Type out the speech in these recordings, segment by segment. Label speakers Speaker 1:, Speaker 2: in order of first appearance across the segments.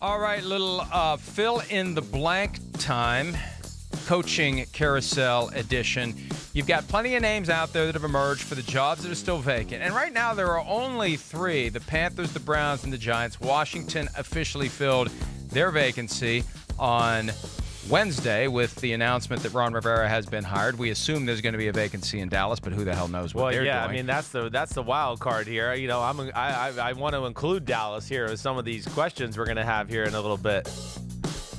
Speaker 1: All right, little fill in the blank time, coaching carousel edition. You've got plenty of names out there that have emerged for the jobs that are still vacant. And right now there are only three, the Panthers, the Browns, and the Giants. Washington officially filled their vacancy on Wednesday with the announcement that Ron Rivera has been hired. We assume there's going to be a vacancy in Dallas, but who the hell knows what they're doing.
Speaker 2: I mean, that's the wild card here. You know, I want to include Dallas here with some of these questions we're going to have here in a little bit.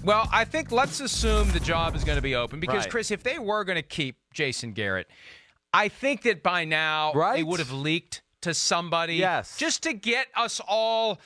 Speaker 1: Well, I think let's assume the job is going to be open because,
Speaker 2: Right.
Speaker 1: Chris, if they were going to keep Jason Garrett, I think that by now they would have leaked to somebody just to get us all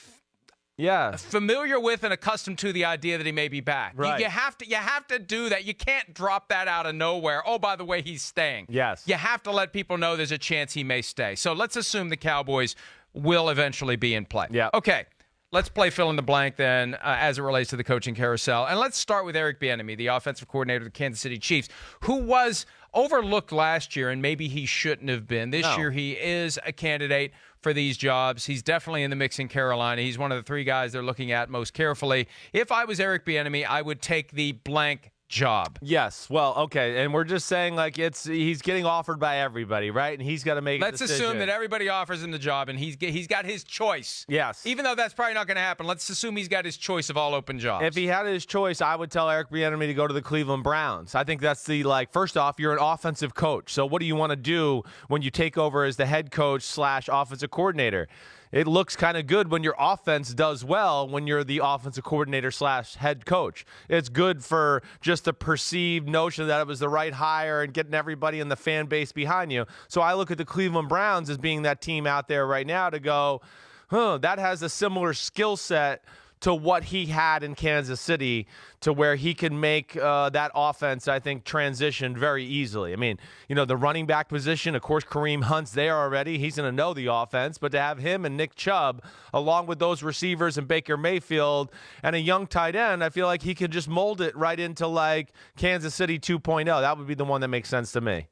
Speaker 1: familiar with and accustomed to the idea that he may be back.
Speaker 2: Right.
Speaker 1: You have to do that. You can't drop that out of nowhere. Oh, by the way, he's staying.
Speaker 2: Yes.
Speaker 1: You have to let people know there's a chance he may stay. So let's assume the Cowboys will eventually be in play.
Speaker 2: Yeah.
Speaker 1: Okay. Let's play fill in the blank then as it relates to the coaching carousel. And let's start with Eric Bieniemy, the offensive coordinator of the Kansas City Chiefs, who was overlooked last year, and maybe he shouldn't have been. This year he is a candidate for these jobs. He's definitely in the mix in Carolina. He's one of the three guys they're looking at most carefully. If I was Eric Bieniemy, I would take the blank job.
Speaker 2: Yes. Well, okay. And we're just saying like he's getting offered by everybody, right? And he's got to make a decision.
Speaker 1: Let's assume that everybody offers him the job and he's got his choice.
Speaker 2: Yes.
Speaker 1: Even though that's probably not going to happen, let's assume he's got his choice of all open jobs.
Speaker 2: If he had his choice, I would tell Eric Bieniemy to go to the Cleveland Browns. I think that's first off, you're an offensive coach. So what do you want to do when you take over as the head coach / offensive coordinator? It looks kind of good when your offense does well when you're the offensive coordinator / head coach. It's good for just the perceived notion that it was the right hire and getting everybody in the fan base behind you. So I look at the Cleveland Browns as being that team out there right now to go, that has a similar skill set to what he had in Kansas City to where he can make that offense, I think, transition very easily. I mean, you know, the running back position, of course, Kareem Hunt's there already. He's going to know the offense. But to have him and Nick Chubb, along with those receivers and Baker Mayfield and a young tight end, I feel like he could just mold it right into, like, Kansas City 2.0. That would be the one that makes sense to me.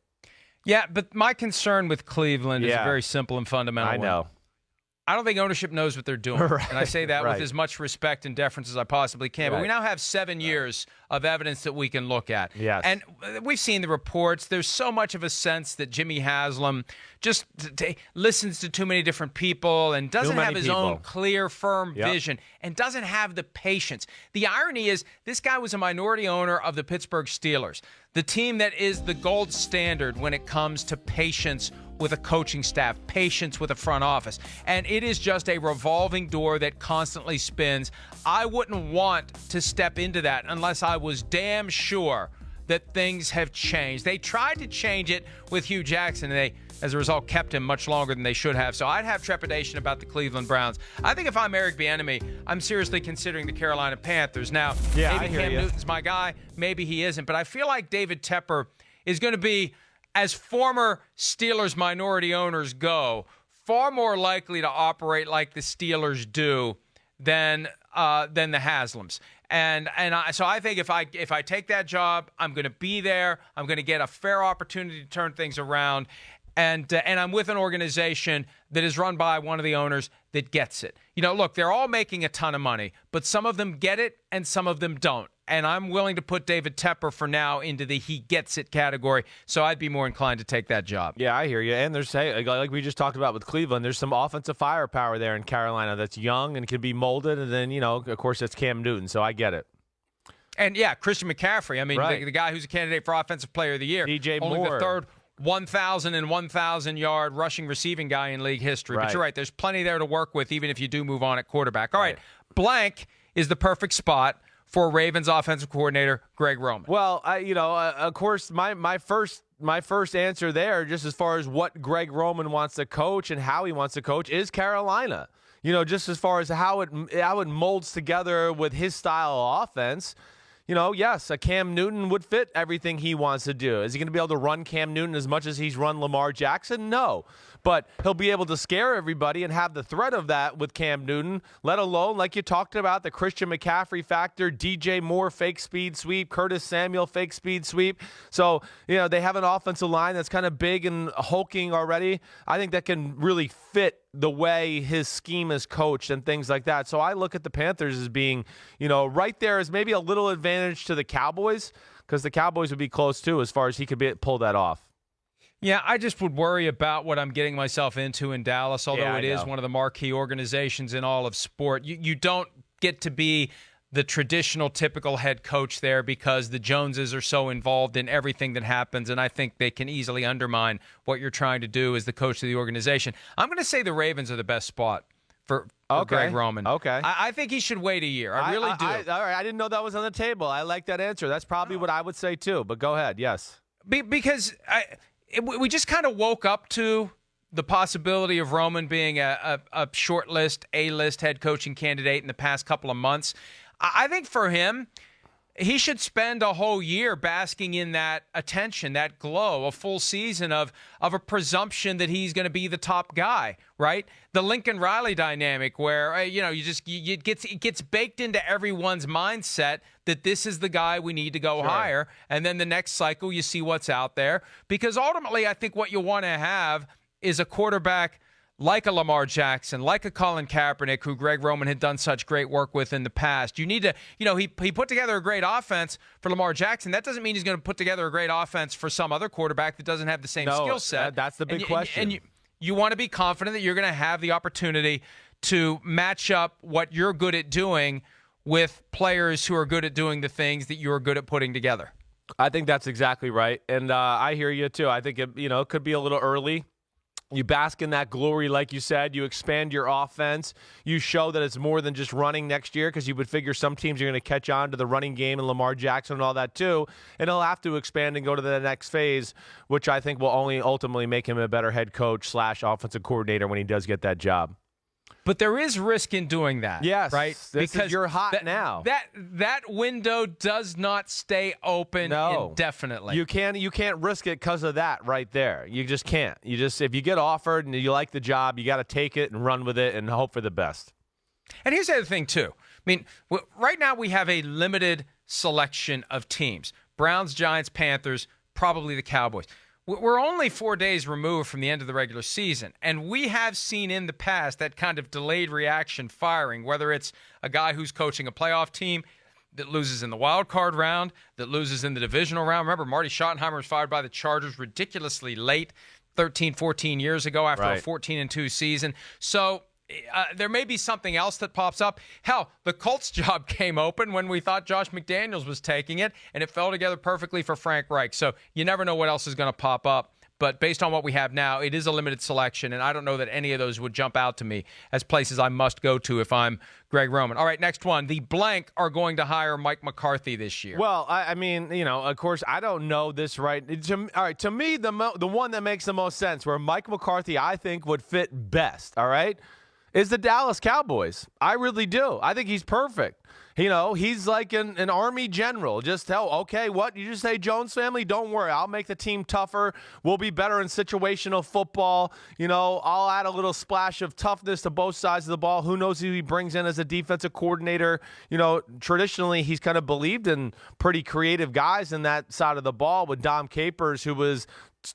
Speaker 1: Yeah, but my concern with Cleveland is a very simple and fundamental one.
Speaker 2: I know.
Speaker 1: I don't think ownership knows what they're doing.
Speaker 2: Right,
Speaker 1: and I say that
Speaker 2: right.
Speaker 1: with as much respect and deference as I possibly can.
Speaker 2: Right.
Speaker 1: But we now have 7 years of evidence that we can look at.
Speaker 2: Yes.
Speaker 1: And we've seen the reports. There's so much of a sense that Jimmy Haslam just listens to too many different people and doesn't have his own clear, firm vision and doesn't have the patience. The irony is this guy was a minority owner of the Pittsburgh Steelers, the team that is the gold standard when it comes to patience with a coaching staff, patience with a front office. And it is just a revolving door that constantly spins. I wouldn't want to step into that unless I was damn sure that things have changed. They tried to change it with Hugh Jackson, and they, as a result, kept him much longer than they should have. So I'd have trepidation about the Cleveland Browns. I think if I'm Eric Bieniemy, I'm seriously considering the Carolina Panthers. Now, maybe Cam Newton's my guy, maybe he isn't, but I feel like David Tepper is going to be, as former Steelers minority owners go, far more likely to operate like the Steelers do than the Haslams. So I think if I take that job, I'm going to be there. I'm going to get a fair opportunity to turn things around. And I'm with an organization that is run by one of the owners that gets it. You know, look, they're all making a ton of money, but some of them get it and some of them don't. And I'm willing to put David Tepper for now into the he gets it category, so I'd be more inclined to take that job.
Speaker 2: Yeah, I hear you. And there's, like we just talked about with Cleveland, there's some offensive firepower there in Carolina that's young and can be molded. And then, you know, of course, it's Cam Newton, so I get it.
Speaker 1: And, yeah, Christian McCaffrey. I mean, the guy who's a candidate for Offensive Player of the Year.
Speaker 2: DJ
Speaker 1: Only
Speaker 2: Moore.
Speaker 1: the third 1,000 and 1,000-yard rushing receiving guy in league history.
Speaker 2: Right.
Speaker 1: But you're right. There's plenty there to work with, even if you do move on at quarterback. All right. Blank is the perfect spot for Ravens offensive coordinator Greg Roman.
Speaker 2: Well, of course, my first answer there, just as far as what Greg Roman wants to coach and how he wants to coach, is Carolina. You know, just as far as how it molds together with his style of offense. You know, yes, a Cam Newton would fit everything he wants to do. Is he going to be able to run Cam Newton as much as he's run Lamar Jackson? No. but he'll be able to scare everybody and have the threat of that with Cam Newton, let alone, like you talked about, the Christian McCaffrey factor, DJ Moore fake speed sweep, Curtis Samuel fake speed sweep. So, they have an offensive line that's kind of big and hulking already. I think that can really fit the way his scheme is coached and things like that. So I look at the Panthers as being, right there as maybe a little advantage to the Cowboys, because the Cowboys would be close too as far as he could pull that off.
Speaker 1: Yeah, I just would worry about what I'm getting myself into in Dallas, although it is one of the marquee organizations in all of sport. You don't get to be the traditional, typical head coach there because the Joneses are so involved in everything that happens, and I think they can easily undermine what you're trying to do as the coach of the organization. I'm going to say the Ravens are the best spot for Greg Roman.
Speaker 2: Okay.
Speaker 1: I think he should wait a year. I really do.
Speaker 2: All right, I didn't know that was on the table. I like that answer. That's probably what I would say too, but go ahead. Yes.
Speaker 1: Because we just kind of woke up to the possibility of Roman being a short-list, A-list head coaching candidate in the past couple of months. I think for him, he should spend a whole year basking in that attention, that glow, a full season of a presumption that he's going to be the top guy, right? The Lincoln Riley dynamic where, it gets baked into everyone's mindset that this is the guy we need to go hire. And then the next cycle, you see what's out there. Because ultimately, I think what you want to have is a quarterback like a Lamar Jackson, like a Colin Kaepernick, who Greg Roman had done such great work with in the past. You need to, he put together a great offense for Lamar Jackson. That doesn't mean he's going to put together a great offense for some other quarterback that doesn't have the same skill set.
Speaker 2: That's the big question.
Speaker 1: And you want to be confident that you're going to have the opportunity to match up what you're good at doing with players who are good at doing the things that you're good at putting together.
Speaker 2: I think that's exactly right. And I hear you, too. I think it could be a little early. You bask in that glory, like you said. You expand your offense. You show that it's more than just running next year, because you would figure some teams are going to catch on to the running game and Lamar Jackson and all that too. And he'll have to expand and go to the next phase, which I think will only ultimately make him a better head coach / offensive coordinator when he does get that job.
Speaker 1: But there is risk in doing that.
Speaker 2: Yes,
Speaker 1: right?
Speaker 2: Because you're hot now.
Speaker 1: That window does not stay open indefinitely.
Speaker 2: You can't risk it because of that right there. You just can't. If you get offered and you like the job, you got to take it and run with it and hope for the best.
Speaker 1: And here's the other thing too. I mean, right now we have a limited selection of teams: Browns, Giants, Panthers, probably the Cowboys. We're only 4 days removed from the end of the regular season, and we have seen in the past that kind of delayed reaction firing, whether it's a guy who's coaching a playoff team that loses in the wild card round, that loses in the divisional round. Remember, Marty Schottenheimer was fired by the Chargers ridiculously late, 13, 14 years ago after a 14-2 season. So there may be something else that pops up. Hell, the Colts job came open when we thought Josh McDaniels was taking it, and it fell together perfectly for Frank Reich. So you never know what else is going to pop up. But based on what we have now, it is a limited selection, and I don't know that any of those would jump out to me as places I must go to if I'm Greg Roman. All right, next one. The blank are going to hire Mike McCarthy this year.
Speaker 2: Well, I mean, of course, I don't know this right. All right, to me, the one that makes the most sense, where Mike McCarthy, I think, would fit best, all right, is the Dallas Cowboys. I really do. I think he's perfect. He's like an army general. Just what? You just say, Jones family, don't worry. I'll make the team tougher. We'll be better in situational football. I'll add a little splash of toughness to both sides of the ball. Who knows who he brings in as a defensive coordinator? Traditionally, he's kind of believed in pretty creative guys in that side of the ball, with Dom Capers, who was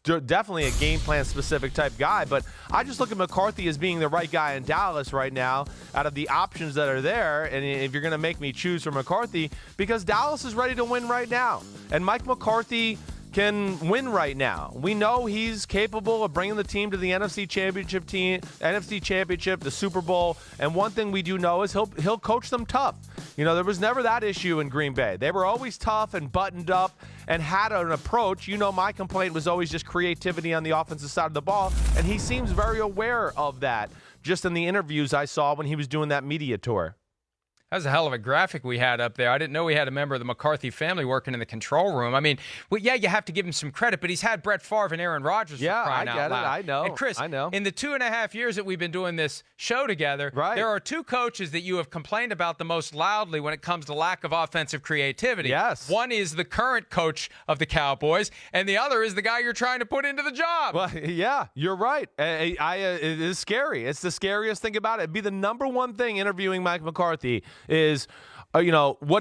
Speaker 2: definitely a game plan specific type guy. But I just look at McCarthy as being the right guy in Dallas right now out of the options that are there. And if you're going to make me choose for McCarthy, because Dallas is ready to win right now, and Mike McCarthy can win right now. We know he's capable of bringing the team to the NFC Championship, the Super Bowl. And one thing we do know is he'll coach them tough. There was never that issue in Green Bay. They were always tough and buttoned up and had an approach. My complaint was always just creativity on the offensive side of the ball, and he seems very aware of that just in the interviews I saw when he was doing that media tour.
Speaker 1: That was a hell of a graphic we had up there. I didn't know we had a member of the McCarthy family working in the control room. I mean, well, yeah, you have to give him some credit, but he's had Brett Favre and Aaron Rodgers for crying out loud.
Speaker 2: I know.
Speaker 1: And Chris,
Speaker 2: I know.
Speaker 1: In the 2.5 years that we've been doing this show together, there are two coaches that you have complained about the most loudly when it comes to lack of offensive creativity.
Speaker 2: Yes.
Speaker 1: One is the current coach of the Cowboys, and the other is the guy you're trying to put into the job.
Speaker 2: Well, yeah, you're right. It is scary. It's the scariest thing about it. It'd be the number one thing interviewing Mike McCarthy is, what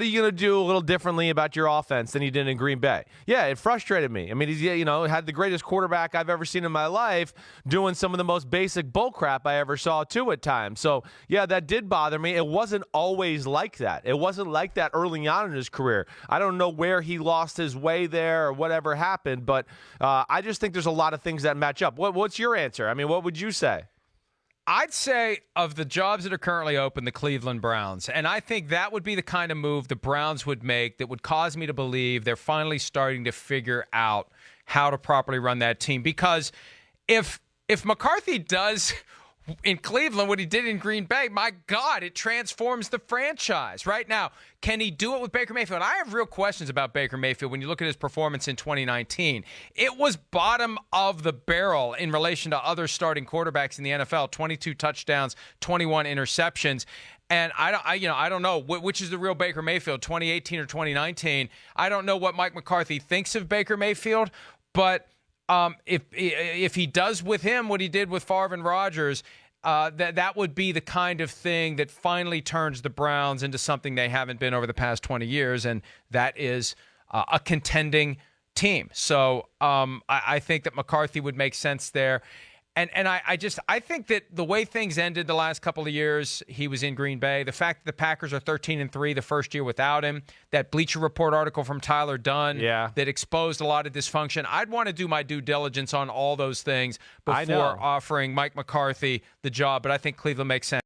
Speaker 2: are you going to do a little differently about your offense than you did in Green Bay? Yeah, it frustrated me. I mean, he's, had the greatest quarterback I've ever seen in my life doing some of the most basic bull crap I ever saw, too, at times. So, yeah, that did bother me. It wasn't always like that. It wasn't like that early on in his career. I don't know where he lost his way there or whatever happened, but I just think there's a lot of things that match up. What's your answer? I mean, what would you say?
Speaker 1: I'd say of the jobs that are currently open, the Cleveland Browns. And I think that would be the kind of move the Browns would make that would cause me to believe they're finally starting to figure out how to properly run that team. Because if McCarthy does in Cleveland what he did in Green Bay, my God, it transforms the franchise. Right now, can he do it with Baker Mayfield? I have real questions about Baker Mayfield when you look at his performance in 2019. It was bottom of the barrel in relation to other starting quarterbacks in the NFL, 22 touchdowns, 21 interceptions. And I don't know which is the real Baker Mayfield, 2018 or 2019. I don't know what Mike McCarthy thinks of Baker Mayfield, but if he does with him what he did with Favre and Rodgers, that would be the kind of thing that finally turns the Browns into something they haven't been over the past 20 years, and that is a contending team. So I think that McCarthy would make sense there. And I think that the way things ended the last couple of years, he was in Green Bay, the fact that the Packers are 13-3 the first year without him, that Bleacher Report article from Tyler Dunn that exposed a lot of dysfunction. I'd want to do my due diligence on all those things before offering Mike McCarthy the job, but I think Cleveland makes sense.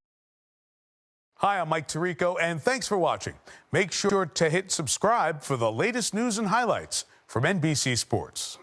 Speaker 3: Hi, I'm Mike Tirico, and thanks for watching. Make sure to hit subscribe for the latest news and highlights from NBC Sports.